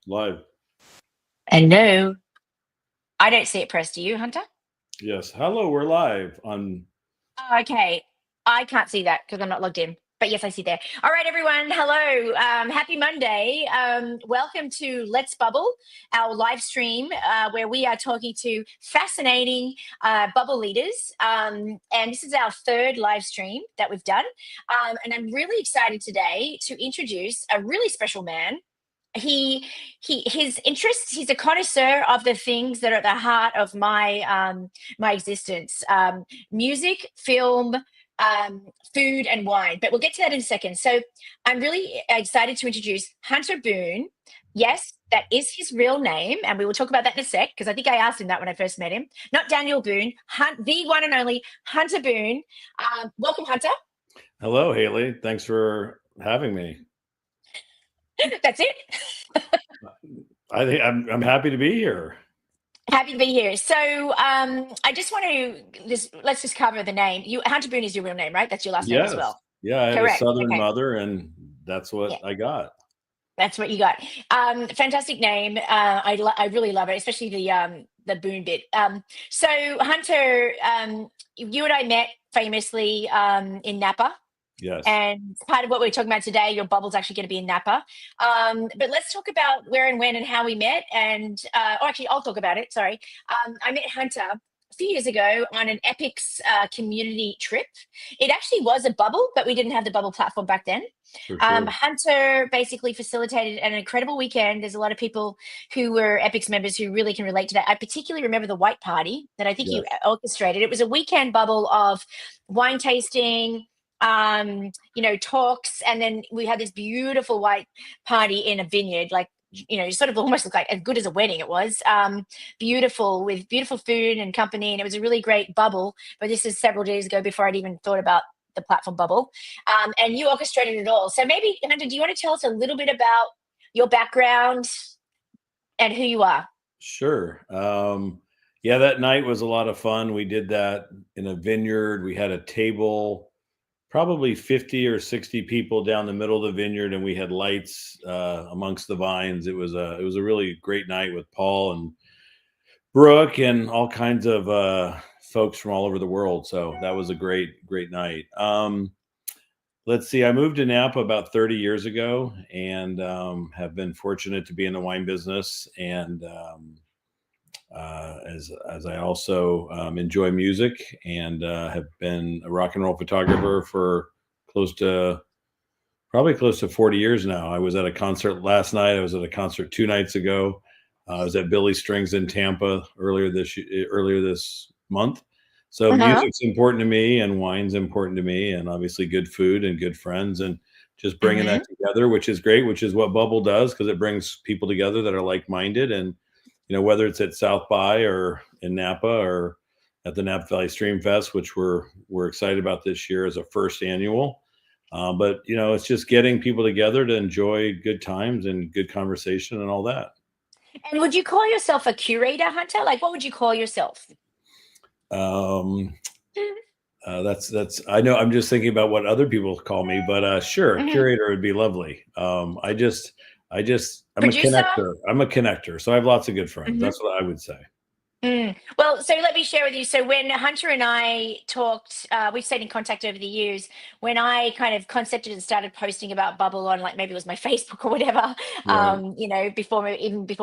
Live. Hello. I don't see it pressed. Do you, Hunter? Yes. Hello, we're live on. Oh, okay. I can't see that because I'm not logged in. But yes, I see there. All right, everyone. Hello. Happy Monday. Welcome to Let's Bubbl, our live stream where we are talking to fascinating Bubbl leaders. And this is our third live stream that we've done. And I'm really excited today to introduce a really special man. His interests, he's a connoisseur of the things that are at the heart of my existence: music, film, food, and wine. But we'll get to that in a second. So I'm really excited to introduce Hunter Boon. Yes, that is his real name, and we will talk about that in a sec, because I think I asked him that when I first met him. Not Daniel Boone, the one and only Hunter Boon. Welcome, Hunter. Hello, Hayley. Thanks for having me. That's it. I think I'm happy to be here. Happy to be here. So I just want to let's just cover the name. Hunter Boon is your real name, right? That's your last name as well. Yeah, I had Correct. a Southern Okay. mother, and that's what I got. That's what you got. Fantastic name. I really love it, especially the Boon bit. So Hunter, you and I met famously in Napa. Yes. And part of what we're talking about today, your Bubbl's actually going to be in Napa. But let's talk about where and when and how we met. And actually, I'll talk about it. Sorry. I met Hunter a few years ago on an Epics community trip. It actually was a Bubbl, but we didn't have the Bubbl platform back then. For sure. Hunter basically facilitated an incredible weekend. There's a lot of people who were Epics members who really can relate to that. I particularly remember the white party that I think you orchestrated. It was a weekend Bubbl of wine tasting, talks, and then we had this beautiful white party in a vineyard, like, sort of almost looked like as good as a wedding. It was beautiful, with beautiful food and company, and it was a really great Bubbl. But this is several days ago, before I'd even thought about the platform Bubbl, and you orchestrated it all. So maybe, Hunter, do you want to tell us a little bit about your background and who you are? Sure. Yeah, that night was a lot of fun. We did that in a vineyard. We had a table, probably 50 or 60 people down the middle of the vineyard, and we had lights amongst the vines. It was a really great night with Paul and Brooke and all kinds of folks from all over the world. So that was a great night. Let's see. I moved to Napa about 30 years ago, and have been fortunate to be in the wine business. And as I also enjoy music, and have been a rock and roll photographer for probably close to 40 years now. I was at a concert last night. I was at a concert 2 nights ago. I was at Billy Strings in Tampa earlier this month. So music's important to me, and wine's important to me, and obviously good food and good friends, and just bringing that together, which is great, which is what Bubbl does, because it brings people together that are like-minded. And whether it's at South by or in Napa or at the Napa Valley Stream Fest, which we're excited about this year as a first annual. But it's just getting people together to enjoy good times and good conversation and all that. And would you call yourself a curator, Hunter? Like, what would you call yourself? That's I know, I'm just thinking about what other people call me, but sure, curator would be lovely. I'm a connector. I'm a connector. So I have lots of good friends. That's what I would say. Well, so let me share with you. So when Hunter and I talked, we've stayed in contact over the years. When I kind of concepted and started posting about Bubbl on, like, maybe it was my Facebook or whatever, before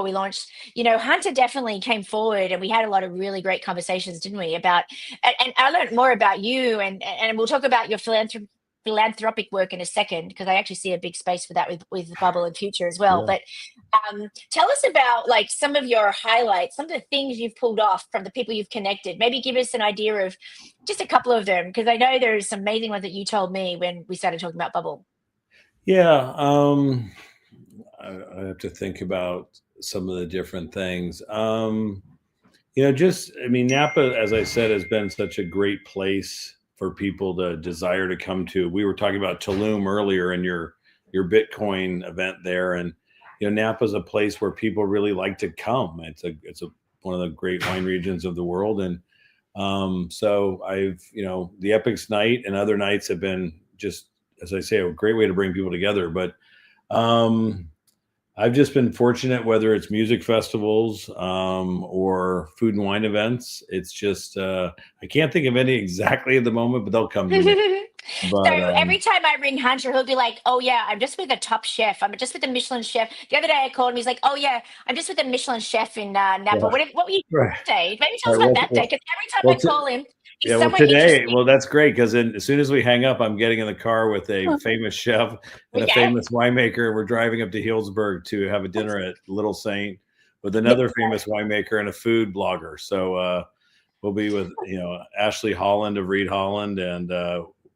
we launched, Hunter definitely came forward, and we had a lot of really great conversations, didn't we? And I learned more about you, and we'll talk about your philanthropic work in a second, because I actually see a big space for that with Bubbl in future as well. But tell us about, like, some of your highlights, some of the things you've pulled off from the people you've connected. Maybe give us an idea of just a couple of them, because I know there's some amazing ones that you told me when we started talking about Bubbl. Yeah, I have to think about some of the different things. Napa, as I said, has been such a great place for people to desire to come to. We were talking about Tulum earlier in your Bitcoin event there, and Napa is a place where people really like to come. It's one of the great wine regions of the world, and so I've the Epics night and other nights have been, just as I say, a great way to bring people together. But I've just been fortunate, whether it's music festivals or food and wine events. It's just I can't think of any exactly at the moment, but they'll come to me. So But every time I ring Hunter, he'll be like, "Oh yeah, I'm just with a top chef. I'm just with a Michelin chef." The other day I called him. He's like, "Oh yeah, I'm just with a Michelin chef in Napa." yeah, What were you doing right. that day? Maybe tell All us right. about that day, because every time Well, I call him, yeah. he's Well, somewhere today, interesting. well, that's great because as soon as we hang up, I'm getting in the car with a famous chef and a Okay. famous winemaker, and we're driving up to Healdsburg to have a dinner at Little Saint with another famous winemaker and a food blogger. So we'll be with Ashley Holland of Reed Holland and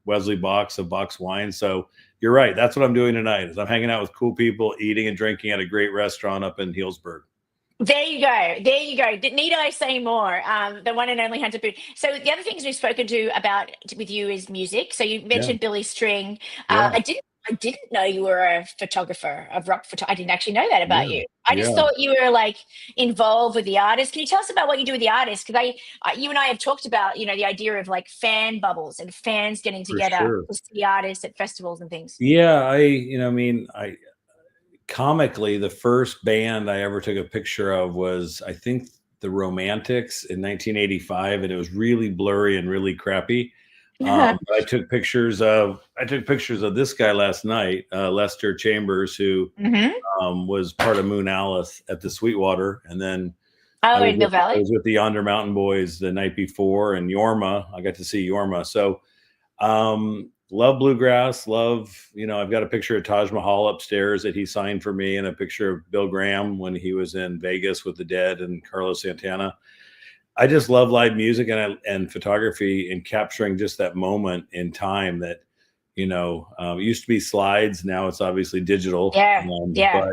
Wesley Box of Box Wine. So you're right. That's what I'm doing tonight. Is I'm hanging out with cool people, eating and drinking at a great restaurant up in Healdsburg. There you go. There you go. Need I say more? The one and only Hunter Boon. So the other things we've spoken to about with you is music. So you Yeah, mentioned Billy String. yeah, I didn't know you were a photographer, of rock photo. I didn't actually know that about yeah, you. I just yeah, thought you were like involved with the artists. Can you tell us about what you do with the artists? Because you and I have talked about the idea of like fan bubbles and fans getting for together sure. to see artists at festivals and things. Yeah, I mean, I comically, the first band I ever took a picture of was, I think, the Romantics in 1985, and it was really blurry and really crappy. But I took pictures of this guy last night, Lester Chambers, who Hmm. was part of Moon Alice at the Sweetwater, and then Oh, I was in Mill with I Valley. was with the Yonder Mountain Boys the night before, and Yorma. I got to see Yorma. So love bluegrass. I've got a picture of Taj Mahal upstairs that he signed for me, and a picture of Bill Graham when he was in Vegas with the Dead and Carlos Santana. I just love live music and photography and capturing just that moment in time that, it used to be slides. Now it's obviously digital. Yeah, yeah.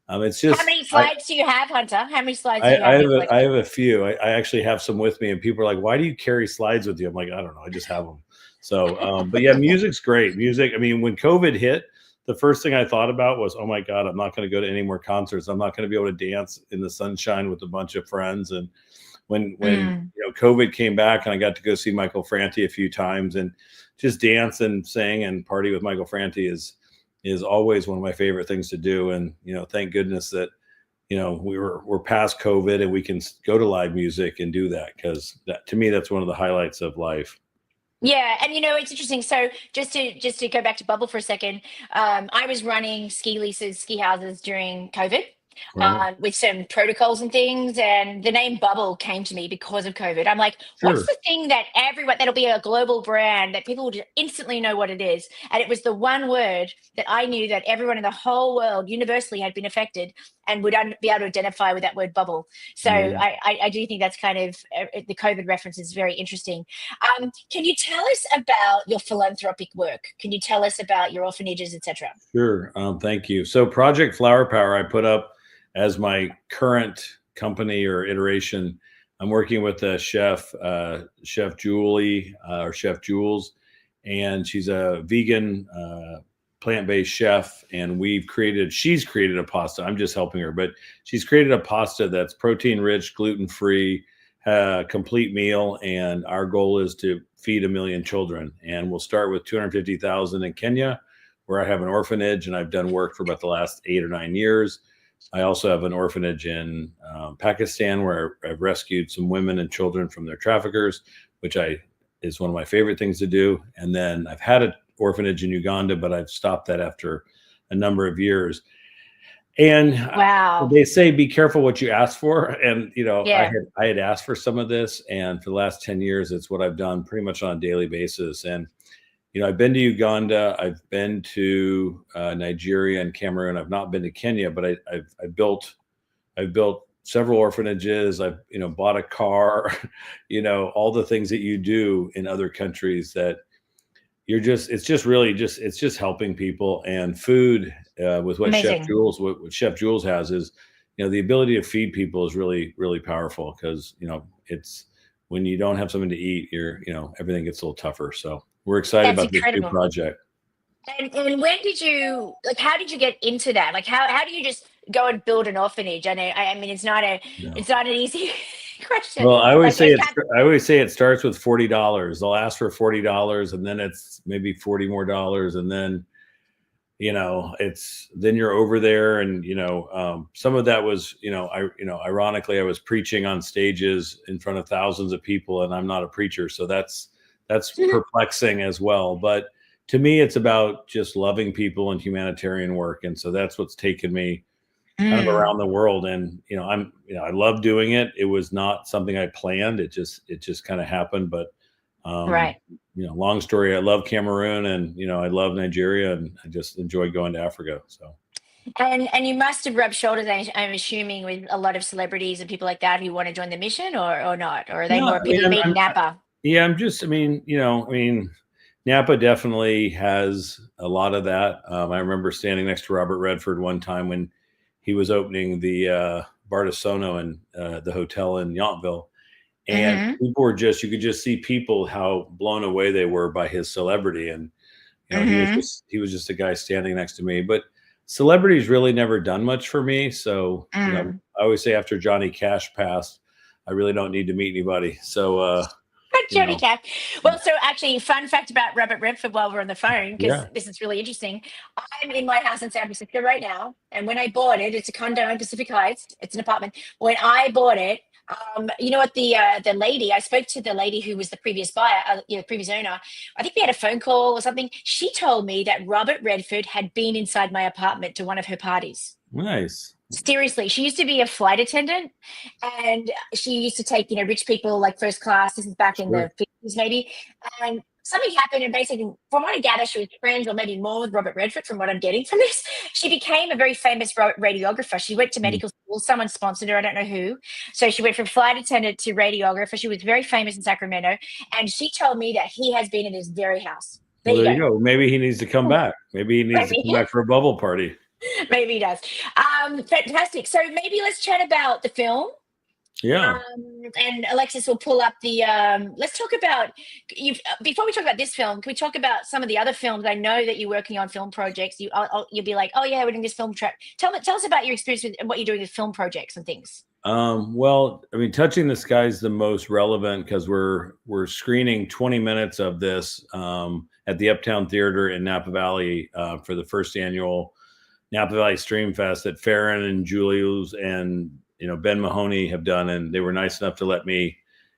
But it's How just, many slides do you have, Hunter? How many slides do I, you I have in have your I collection? have a few. I actually have some with me, and people are like, "Why do you carry slides with you?" I'm like, "I don't know. I just have them." So, but yeah, music's great. Music. I mean, when COVID hit, the first thing I thought about was, "Oh my God, I'm not going to go to any more concerts. I'm not going to be able to dance in the sunshine with a bunch of friends." And when Mm. COVID came back, and I got to go see Michael Franti a few times, and just dance and sing and party with Michael Franti is always one of my favorite things to do. And thank goodness that we're past COVID and we can go to live music and do that, because to me that's one of the highlights of life. Yeah, and it's interesting. So just to go back to Bubbl for a second, I was running ski leases, ski houses during COVID, Right? with some protocols and things, and the name Bubbl came to me because of COVID. I'm like, what's Sure. the thing that that'll be a global brand that people will just instantly know what it is? And it was the one word that I knew that everyone in the whole world universally had been affected and would be able to identify with that word bubble. So Yeah. I do think that's kind of the COVID reference is very interesting. Can you tell us about your philanthropic work? Can you tell us about your orphanages, etc.? Sure. Thank you. So Project Flower Power, I put up as my current company or iteration. I'm working with a chef, Chef Julie, or Chef Jules, and she's a vegan, plant-based chef. And she's created a pasta. I'm just helping her, but she's created a pasta that's protein rich, gluten-free, complete meal. And our goal is to feed 1 million children. And we'll start with 250,000 in Kenya, where I have an orphanage, and I've done work for about the last 8 or 9 years. I also have an orphanage in Pakistan, where I've rescued some women and children from their traffickers, which is one of my favorite things to do. And then I've had an orphanage in Uganda, but I've stopped that after a number of years. And Wow. they say, be careful what you ask for. And, Yeah. I had asked for some of this, and for the last 10 years, it's what I've done pretty much on a daily basis. And, I've been to Uganda, I've been to Nigeria and Cameroon. I've not been to Kenya, but I've built several orphanages. I've bought a car, all the things that you do in other countries that it's just helping people. And food, with what Amazing. What Chef Jules has is, the ability to feed people is really, really powerful, because, it's when you don't have something to eat, everything gets a little tougher. So we're excited That's about this new incredible. project. And when did you how did you get into that? Like how do you just go and build an orphanage? I know I mean Yeah. it's not an easy question. Well, Like it can't. I always say it starts with $40. They'll ask for $40, and then it's maybe $40 more, and then then you're over there, and some of that was, ironically, I was preaching on stages in front of thousands of people, and I'm not a preacher, so that's perplexing as well. But to me, it's about just loving people and humanitarian work, and so that's what's taken me kind of around the world. And I love doing it. It was not something I planned. It just kind of happened. But Right. long story. I love Cameroon, and I love Nigeria, and I just enjoy going to Africa. So. And you must have rubbed shoulders, I'm assuming, with a lot of celebrities and people like that who want to join the mission, or not, or are they No, more people you meet in Napa? Yeah, Napa definitely has a lot of that. I remember standing next to Robert Redford one time when he was opening the Bar de Sono in the hotel in Yountville. And people were you could just see people how blown away they were by his celebrity. And, he was just a guy standing next to me. But celebrity's really never done much for me. So, I always say after Johnny Cash passed, I really don't need to meet anybody. So, Johnny Cash. Well, so actually, fun fact about Robert Redford while we're on the phone, because this is really interesting. I'm in my house in San Francisco right now, and when I bought it, it's a condo in Pacific Heights. It's an apartment. When I bought it, you know what, the lady, I spoke to the lady who was the previous buyer, previous owner. I think we had a phone call or something. She told me that Robert Redford had been inside my apartment to one of her parties. Nice. Seriously, she used to be a flight attendant, and she used to take, rich people like first class. This is back in the 50s, maybe. And something happened, and basically, from what I gather, she was friends, or maybe more, with Robert Redford. From what I'm getting from this, she became a very famous radiographer. She went to medical school. Someone sponsored her. I don't know who. So she went from flight attendant to radiographer. She was very famous in Sacramento, and she told me that he has been in this very house. There you go. Maybe he needs to come back. Maybe he needs to come back for a bubble party. Maybe he does. Fantastic. So maybe let's chat about the film. Yeah. And Alexis will pull up the. Let's talk about before we talk about this film. Can we talk about some of the other films? I know that you're working on film projects. You'll be like, oh yeah, we're doing this film track. Tell us about your experience with what you're doing with film projects and things. Well, Touching the Sky is the most relevant because we're screening 20 minutes of this at the Uptown Theater in Napa Valley for the first annual Napa Valley Stream Fest that Farron and Julius and Ben Mahoney have done, and they were nice enough to let me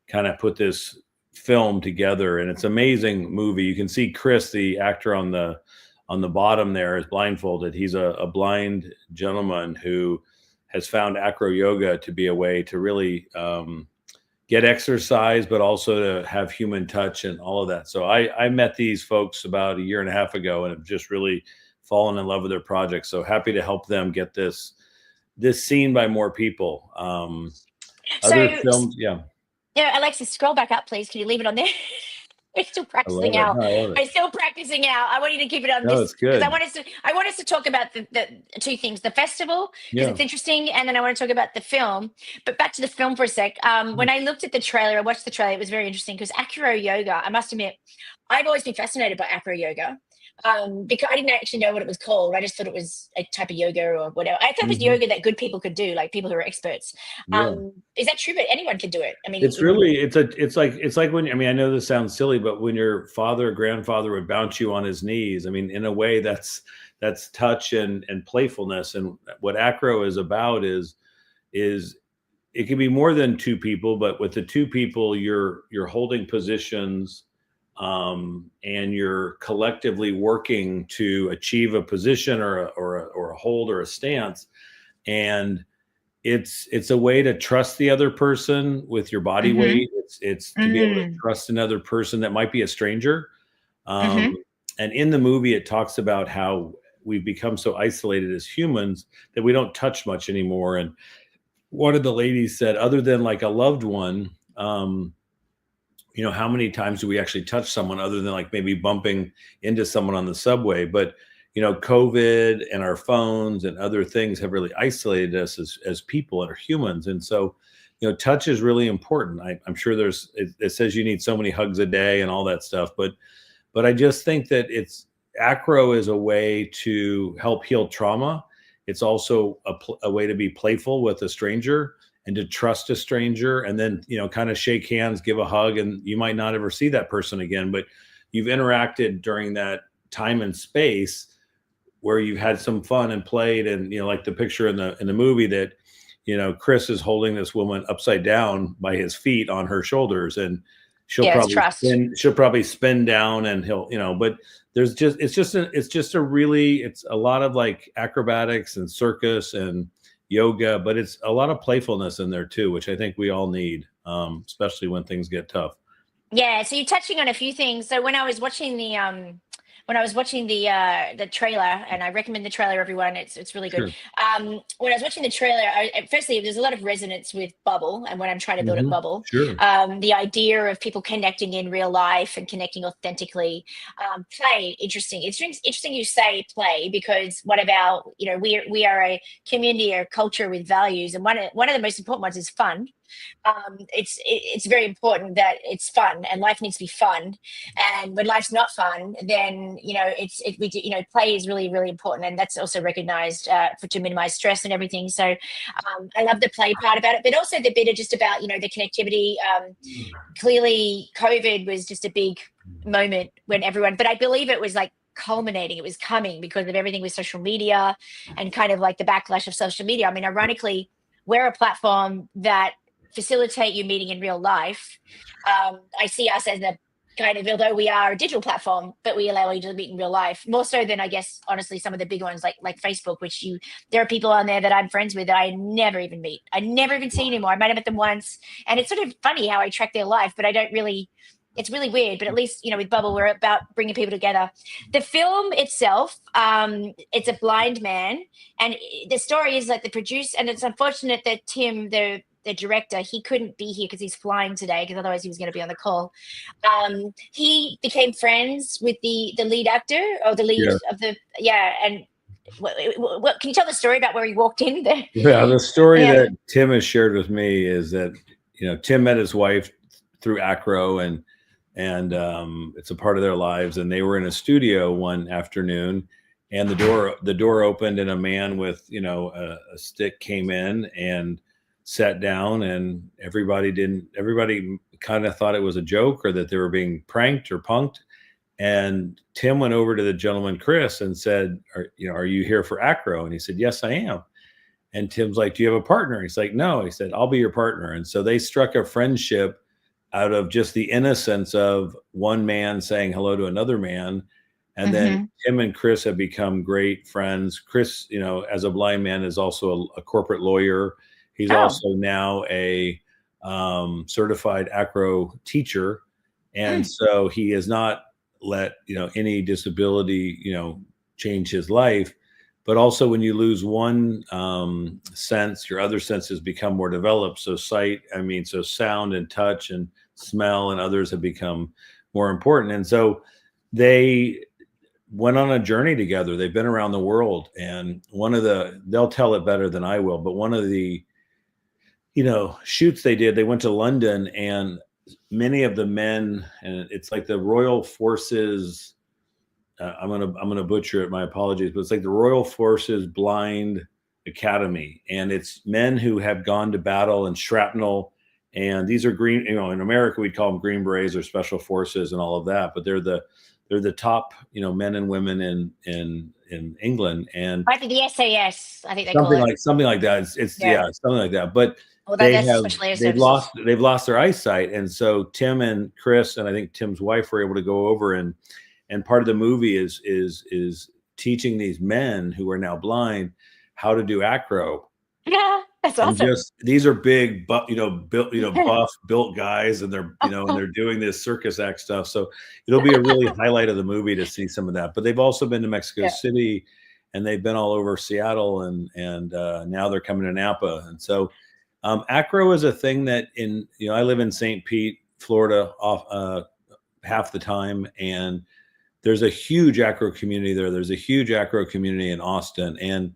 kind of put this film together. And it's an amazing movie. You can see Chris, the actor on the bottom there, is blindfolded. He's a blind gentleman who has found acro-yoga to be a way to really get exercise, but also to have human touch and all of that. So I met these folks about a year and a half ago, and have just really fallen in love with their project. So happy to help them get this seen by more people. Other films, yeah. Yeah, Alexis, scroll back up, please. Can you leave it on there? We're still practicing out. We're still practicing out. I want you to keep it on this. It's good. I want us to talk about the two things: the festival, because it's interesting, and then I want to talk about the film. But back to the film for a sec. When I looked at the trailer, I watched the trailer. It was very interesting because acro-yoga. I must admit, I've always been fascinated by acro-yoga. Because I didn't actually know what it was called. I just thought it was a type of yoga or whatever. I thought it was yoga that good people could do, like people who are experts. Is that true? But anyone can do it. I mean, it's like when, I know this sounds silly, but when your father or grandfather would bounce you on his knees, in a way that's touch and playfulness. And what acro is about is it can be more than two people, but with the two people, you're holding positions and you're collectively working to achieve a position or a hold or a stance. And it's a way to trust the other person with your body weight. It's to be able to trust another person that might be a stranger. And in the movie, it talks about how we've become so isolated as humans that we don't touch much anymore. And one of the ladies said, other than like a loved one, how many times do we actually touch someone other than like maybe bumping into someone on the subway? But, COVID and our phones and other things have really isolated us as people and are humans. And so, touch is really important. I'm sure it says you need so many hugs a day and all that stuff. But I just think that acro is a way to help heal trauma. It's also a way to be playful with a stranger and to trust a stranger, and then, kind of shake hands, give a hug, and you might not ever see that person again, but you've interacted during that time and space where you've had some fun and played, and like the picture in the movie that Chris is holding this woman upside down by his feet on her shoulders, and she'll probably spin down, and he'll but there's just it's a lot of like acrobatics and circus and yoga, but it's a lot of playfulness in there too, which I think we all need, especially when things get tough. Yeah, so you're touching on a few things. So when I was watching the trailer, and I recommend the trailer, everyone. It's really good. Sure. When I was watching the trailer, firstly, there's a lot of resonance with Bubbl, and when I'm trying to build a Bubbl, Sure. The idea of people connecting in real life and connecting authentically. Play, interesting. It's interesting you say play, because one of our, we are a community or culture with values, and one of the most important ones is fun. It's very important that it's fun, and life needs to be fun. And when life's not fun, then play is really, really important, and that's also recognized to minimize stress and everything. So I love the play part about it, but also the bit of just about the connectivity. Clearly, COVID was just a big moment when everyone, but I believe it was like culminating. It was coming because of everything with social media and kind of like the backlash of social media. I mean, ironically, we're a platform that facilitate you meeting in real life. I see us as a kind of, although we are a digital platform, but we allow you to meet in real life more so than, I guess, honestly, some of the big ones like Facebook, which there are people on there that I'm friends with that I never even meet. I never even see anymore. I might have met them once, and it's sort of funny how I track their life, but I don't really. It's really weird, but at least, with Bubbl, we're about bringing people together. The film itself, it's a blind man, and the story is like the producer, and it's unfortunate that Tim, the director, he couldn't be here because he's flying today, because otherwise he was going to be on the call. He became friends with the lead actor, or the lead of the, and what can you tell the story about where he walked in there? Yeah, the story that Tim has shared with me is that, Tim met his wife through acro, and it's a part of their lives. And they were in a studio one afternoon, and the door opened, and a man with, a stick came in and sat down, and everybody kind of thought it was a joke, or that they were being pranked or punked. And Tim went over to the gentleman, Chris, and said, are you here for acro? And he said, yes, I am. And Tim's like, do you have a partner? He's like, no. He said, I'll be your partner. And so they struck a friendship out of just the innocence of one man saying hello to another man. And then Tim and Chris have become great friends. Chris, as a blind man, is also a corporate lawyer. He's also now a certified acro teacher. And so he has not let, any disability, change his life. But also when you lose one sense, your other senses become more developed. So so sound and touch and smell and others have become more important. And so they went on a journey together. They've been around the world. And they'll tell it better than I will, but one of the, shoots they did, they went to London, and many of the men, and it's like the Royal Forces, I'm gonna butcher it, my apologies, but it's like the Royal Forces Blind Academy, and it's men who have gone to battle and shrapnel, and these are green, in America we'd call them Green Berets or Special Forces and all of that, but they're the top, men and women in England, and might be the SAS, I think they call it. Something like that. It's something like that. But they've lost their eyesight, and so Tim and Chris, and I think Tim's wife, were able to go over, and part of the movie is teaching these men who are now blind how to do acro. Yeah, that's awesome. These are big, buff, built guys, and they're and they're doing this circus act stuff. So it'll be a really highlight of the movie to see some of that. But they've also been to Mexico City, and they've been all over Seattle, and now they're coming to Napa. And so acro is a thing that I live in St. Pete, Florida, half the time, and there's a huge acro community there. There's a huge acro community in Austin, and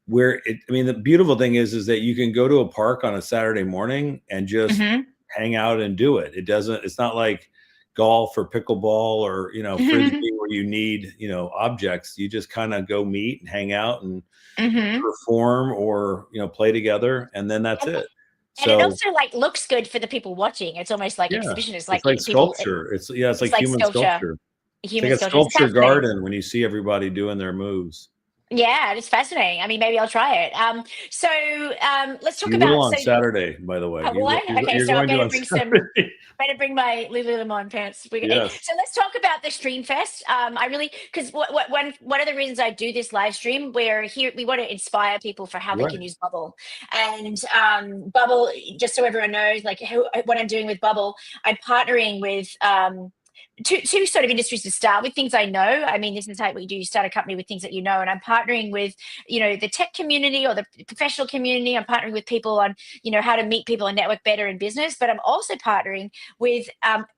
the beautiful thing is that you can go to a park on a Saturday morning and just hang out and do it. It's not like golf or pickleball or, frisbee where you need, objects. You just kind of go meet and hang out and perform or, play together. And then that's it. And it also looks good for the people watching. It's almost like exhibition. It's like sculpture. It's like human sculpture. human like a skeleton. It's sculpture fascinating. garden when you see everybody doing their moves. Yeah, it's fascinating. I mean, maybe I'll try it. Let's talk You will about, on Saturday, by the way. will I? Okay, You're so I going to better on bring some. Saturday. Better bring my Lululemon pants. Yes. So let's talk about the Stream Fest. I really, because one of the reasons I do this live stream, where here we want to inspire people for how they Right. can use Bubbl. And Bubbl, just so everyone knows, like what I'm doing with Bubbl, I'm partnering with two sort of industries to start with, things I know. I mean, this is how we do. You start a company with things that you know, and I'm partnering with, the tech community or the professional community. I'm partnering with people on, how to meet people and network better in business. But I'm also partnering with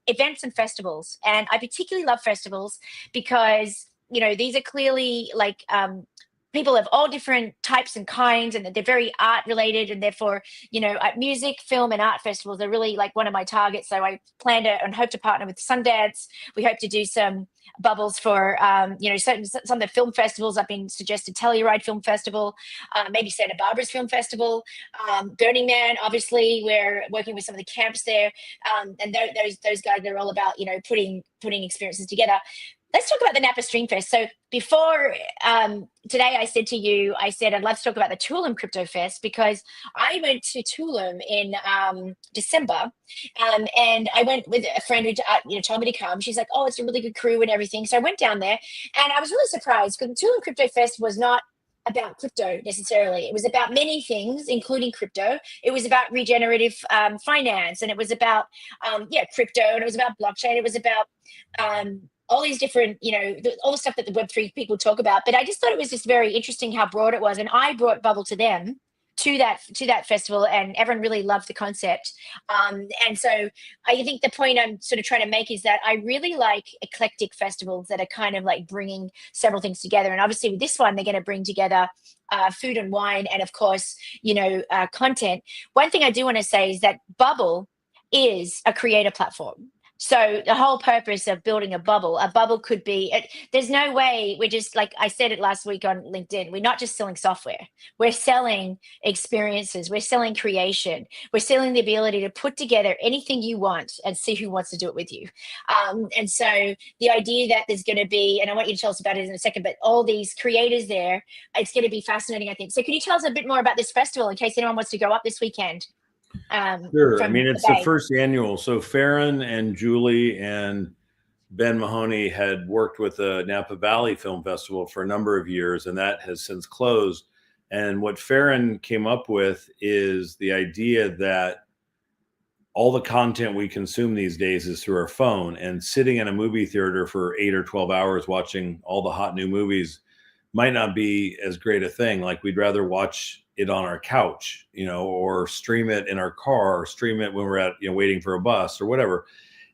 events and festivals, and I particularly love festivals because these are clearly like people of all different types and kinds, and that they're very art related, and therefore music, film, and art festivals are really like one of my targets. So I plan to and hope to partner with Sundance. We hope to do some bubbles for some of the film festivals. I've been suggested Telluride Film Festival, maybe Santa Barbara's Film Festival, Burning Man. Obviously, we're working with some of the camps there, and those guys are all about putting experiences together. Let's talk about the Napa Stream Fest. So before today, I said I'd love to talk about the Tulum Crypto Fest, because I went to Tulum in December, and I went with a friend who told me to come. She's like, "Oh, it's a really good crew and everything." So I went down there, and I was really surprised because the Tulum Crypto Fest was not about crypto necessarily. It was about many things, including crypto. It was about regenerative finance, and it was about crypto, and it was about blockchain. It was about all these different, all the stuff that the Web3 people talk about. But I just thought it was just very interesting how broad it was. And I brought Bubbl to them, to that festival, and everyone really loved the concept. And so I think the point I'm sort of trying to make is that I really like eclectic festivals that are kind of like bringing several things together. And obviously with this one, they're going to bring together food and wine, and of course, content. One thing I do want to say is that Bubbl is a creator platform. So the whole purpose of building a bubble could be, there's no way we're just, like I said it last week on LinkedIn, we're not just selling software. We're selling experiences. We're selling creation. We're selling the ability to put together anything you want and see who wants to do it with you. And so the idea that there's going to be, and I want you to tell us about it in a second, but all these creators there, it's going to be fascinating, I think. So can you tell us a bit more about this festival in case anyone wants to go up this weekend? Sure. I mean, it's the first annual. So Farron and Julie and Ben Mahoney had worked with the Napa Valley Film Festival for a number of years, and that has since closed. And what Farron came up with is the idea that all the content we consume these days is through our phone, and sitting in a movie theater for 8 or 12 hours watching all the hot new movies might not be as great a thing. Like, we'd rather watch it on our couch, or stream it in our car, or stream it when we're at, waiting for a bus or whatever.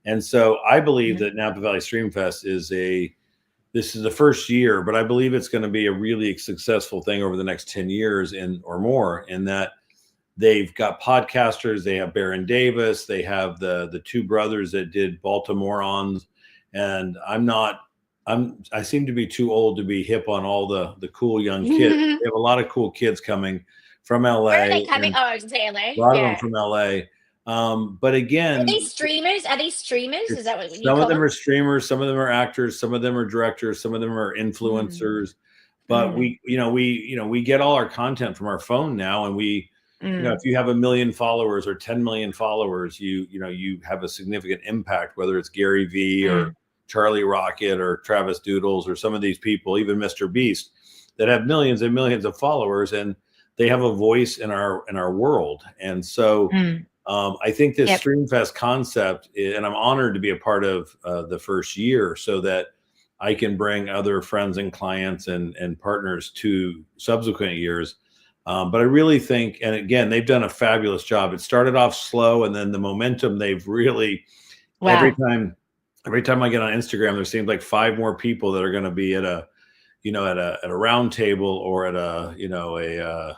And so I believe that Napa Valley Stream Fest this is the first year, but I believe it's going to be a really successful thing over the next 10 years or more, in that they've got podcasters. They have Baron Davis. They have the two brothers that did Baltimoreans. And I seem to be too old to be hip on all the cool young kids. They have a lot of cool kids coming from LA. Where are they coming? Oh, I was going to say LA. A lot of them from LA. But again, are these streamers? Is that what you some call of them are streamers, some of them are actors, some of them are directors, some of them are influencers. But we get all our content from our phone now, and if you have 1 million followers or 10 million followers, you have a significant impact, whether it's Gary Vee or Charlie Rocket or Travis Doodles or some of these people, even Mr. Beast, that have millions and millions of followers, and they have a voice in our world. And so I think this Streamfest concept, and I'm honored to be a part of the first year, so that I can bring other friends and clients and partners to subsequent years. But I really think, and again, they've done a fabulous job. It started off slow, and then the momentum they've really, every time I get on Instagram, there seems like 5 more people that are going to be at a round table or at a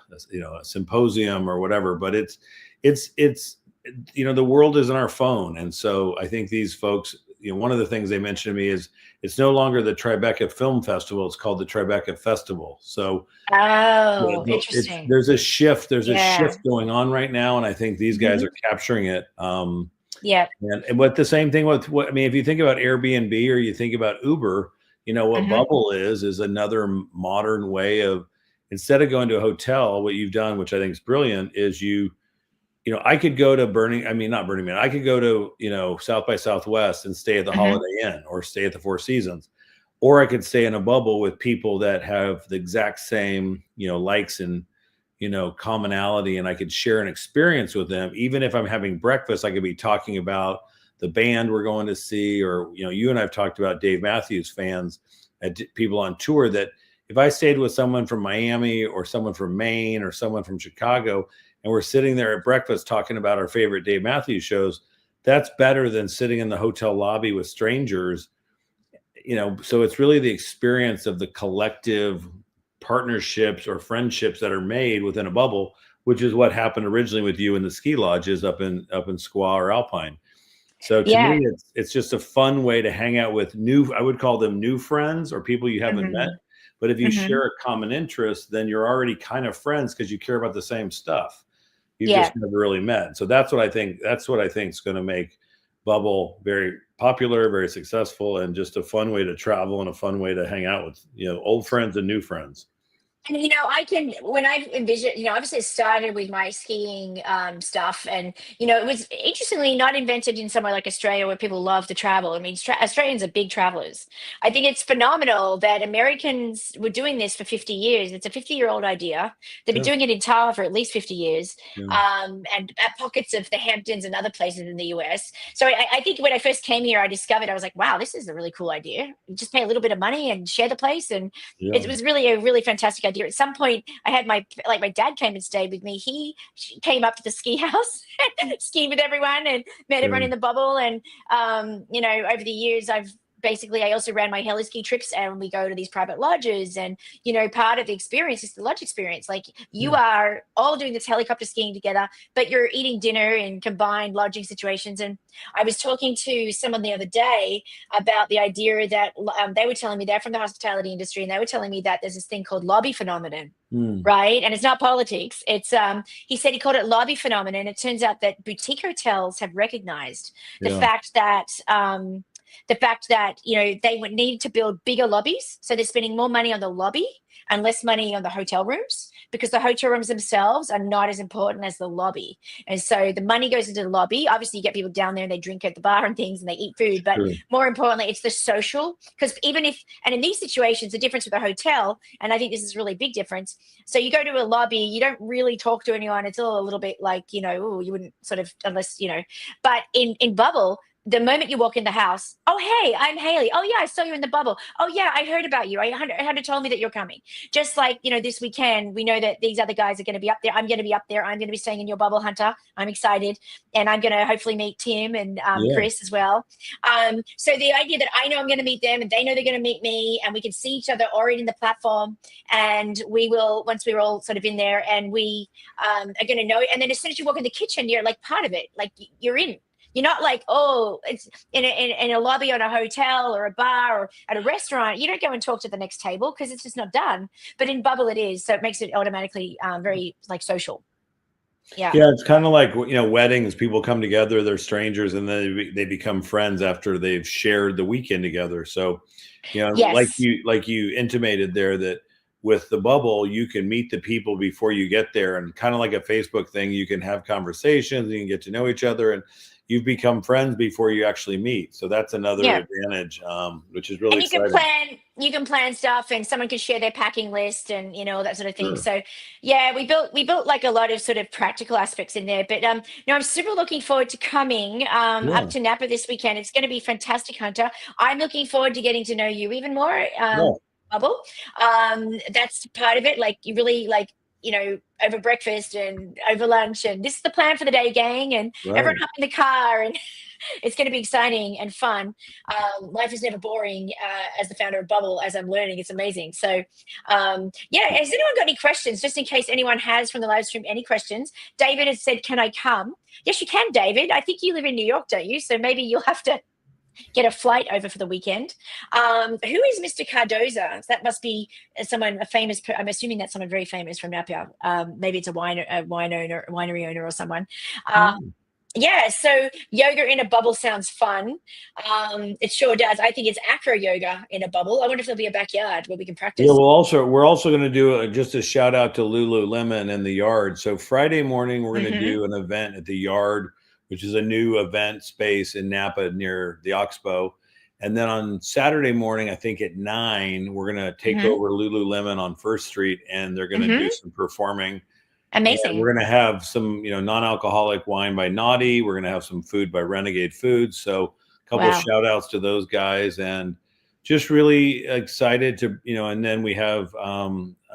symposium or whatever. But it's the world is in our phone. And so I think these folks, one of the things they mentioned to me is it's no longer the Tribeca Film Festival. It's called the Tribeca Festival. So interesting. There's a shift. There's a shift going on right now. And I think these guys are capturing it. Yeah. And what the same thing with what I mean, if you think about Airbnb or you think about Uber, what Bubbl is another modern way of, instead of going to a hotel, what you've done, which I think is brilliant, is I could go to not Burning Man. I could go to, South by Southwest and stay at the Holiday Inn or stay at the Four Seasons, or I could stay in a bubble with people that have the exact same, likes and, commonality, and I could share an experience with them. Even if I'm having breakfast, I could be talking about the band we're going to see, or, you and I've talked about Dave Matthews fans and people on tour, that if I stayed with someone from Miami or someone from Maine or someone from Chicago, and we're sitting there at breakfast talking about our favorite Dave Matthews shows, that's better than sitting in the hotel lobby with strangers. So it's really the experience of the collective partnerships or friendships that are made within a bubble, which is what happened originally with you in the ski lodges up in Squaw or Alpine. So to me, it's just a fun way to hang out with I would call them new friends or people you haven't met. But if you share a common interest, then you're already kind of friends because you care about the same stuff. You've just never really met. So that's what I think is going to make Bubbl very popular, very successful, and just a fun way to travel and a fun way to hang out with, old friends and new friends. And when I envision, obviously it started with my skiing stuff, and it was interestingly not invented in somewhere like Australia where people love to travel. I mean, Australians are big travelers. I think it's phenomenal that Americans were doing this for 50 years. It's a 50-year-old idea. They've been doing it in Tahoe for at least 50 years, and at pockets of the Hamptons and other places in the US. So I think when I first came here, I discovered, I was like, wow, this is a really cool idea. You just pay a little bit of money and share the place, and it was really a really fantastic idea. At some point, I had my dad came and stayed with me. He came up to the ski house, skied with everyone, and met everyone in the bubble. And over the years, I also ran my heli ski trips, and we go to these private lodges, and part of the experience is the lodge experience. Like you are all doing this helicopter skiing together, but you're eating dinner in combined lodging situations. And I was talking to someone the other day about the idea that they were telling me they're from the hospitality industry, and they were telling me that there's this thing called lobby phenomenon. Right. And it's not politics. It's he said he called it lobby phenomenon. It turns out that boutique hotels have recognized the fact that they would need to build bigger lobbies. So they're spending more money on the lobby and less money on the hotel rooms, because the hotel rooms themselves are not as important as the lobby. And so the money goes into the lobby. Obviously, you get people down there and they drink at the bar and things and they eat food. But more importantly, it's the social. Because and in these situations, the difference with a hotel, and I think this is a really big difference. So you go to a lobby, you don't really talk to anyone. It's all a little bit like, you wouldn't sort of, unless, but in Bubbl, the moment you walk in the house, oh, hey, I'm Hayley. Oh, yeah, I saw you in the bubble. Oh, yeah, I heard about you. Hunter told me that you're coming. Just like, this weekend, we know that these other guys are going to be up there. I'm going to be up there. I'm going to be staying in your bubble, Hunter. I'm excited. And I'm going to hopefully meet Tim and Chris as well. So the idea that I know I'm going to meet them and they know they're going to meet me, and we can see each other already in the platform. And we will, once we're all sort of in there, and we are going to know. And then as soon as you walk in the kitchen, you're like part of it. Like you're in. You're not like, oh, it's in a lobby on a hotel or a bar or at a restaurant. You don't go and talk to the next table because it's just not done. But in Bubbl, it is. So it makes it automatically very like social. Yeah. Yeah. It's kind of like, weddings, people come together, they're strangers, and then they become friends after they've shared the weekend together. So, like you intimated there, that with the Bubbl, you can meet the people before you get there, and kind of like a Facebook thing, you can have conversations, you can get to know each other, and you've become friends before you actually meet. So that's another advantage, which is really exciting. You can plan stuff, and someone can share their packing list and, that sort of thing. So yeah, we built like a lot of sort of practical aspects in there, but I'm super looking forward to coming up to Napa this weekend. It's going to be fantastic, Hunter. I'm looking forward to getting to know you even more. Bubbl. That's part of it. Like you really over breakfast and over lunch, and this is the plan for the day, gang, and everyone hop in the car, and it's going to be exciting and fun. Life is never boring as the founder of Bubbl, as I'm learning. It's amazing. So has anyone got any questions, just in case anyone has from the live stream any questions? David has said, can I come? Yes, you can, David. I think you live in New York, don't you? So maybe you'll have to get a flight over for the weekend. Who is Mr. Cardoza? That must be someone, a famous, I'm assuming that's someone very famous from Napa. Maybe it's a winery owner or someone. Yeah, so yoga in a bubble sounds fun. It sure does. I think it's acro-yoga in a bubble. I wonder if there'll be a backyard where we can Yeah, practice. we're also going to do just a shout out to Lululemon and the Yard. So Friday morning we're going to Mm-hmm. do an event at the Yard, which is a new event space in Napa near the Oxbow. And then on Saturday morning, I think at 9, we're going to take Mm-hmm. over Lululemon on First Street, and they're going to do Mm-hmm. some performing. And Amazing. we're going to have some, non-alcoholic wine by Naughty. We're going to have some food by Renegade Foods. So a couple of Wow. shout outs to those guys, and just really excited to, and then we have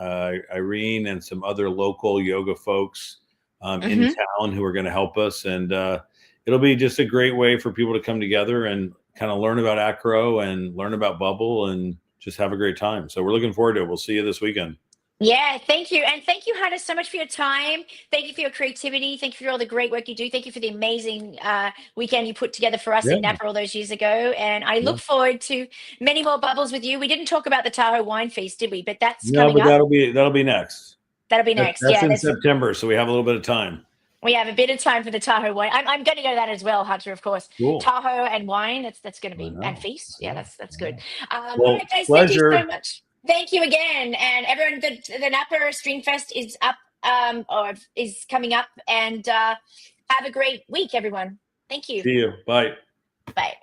Irene and some other local yoga folks in Mm-hmm. town who are going to help us. And it'll be just a great way for people to come together and kind of learn about acro and learn about Bubbl and just have a great time. So we're looking forward to it. We'll see you this weekend. Yeah, thank you. And thank you, Hannah, so much for your time. Thank you for your creativity. Thank you for all the great work you do. Thank you for the amazing weekend you put together for us in Yeah. Napa all those years ago. And I Yeah. look forward to many more bubbles with you. We didn't talk about the Tahoe wine feast, did we? But that's No, coming but up. that'll be next. That'll be next. That's Yeah, in September, so we have a little bit of time. we have a bit of time for the Tahoe wine. I'm going to go to that as well, Hunter, of course. Cool. Tahoe and wine. That's going to I be, and know. feast. I Yeah, know. that's I good. know. All Well, right, guys. Thank you so pleasure. much. Thank you again, and everyone. The Napa Stream Fest is up, or is coming up, and have a great week, everyone. Thank you. See you. Bye. Bye.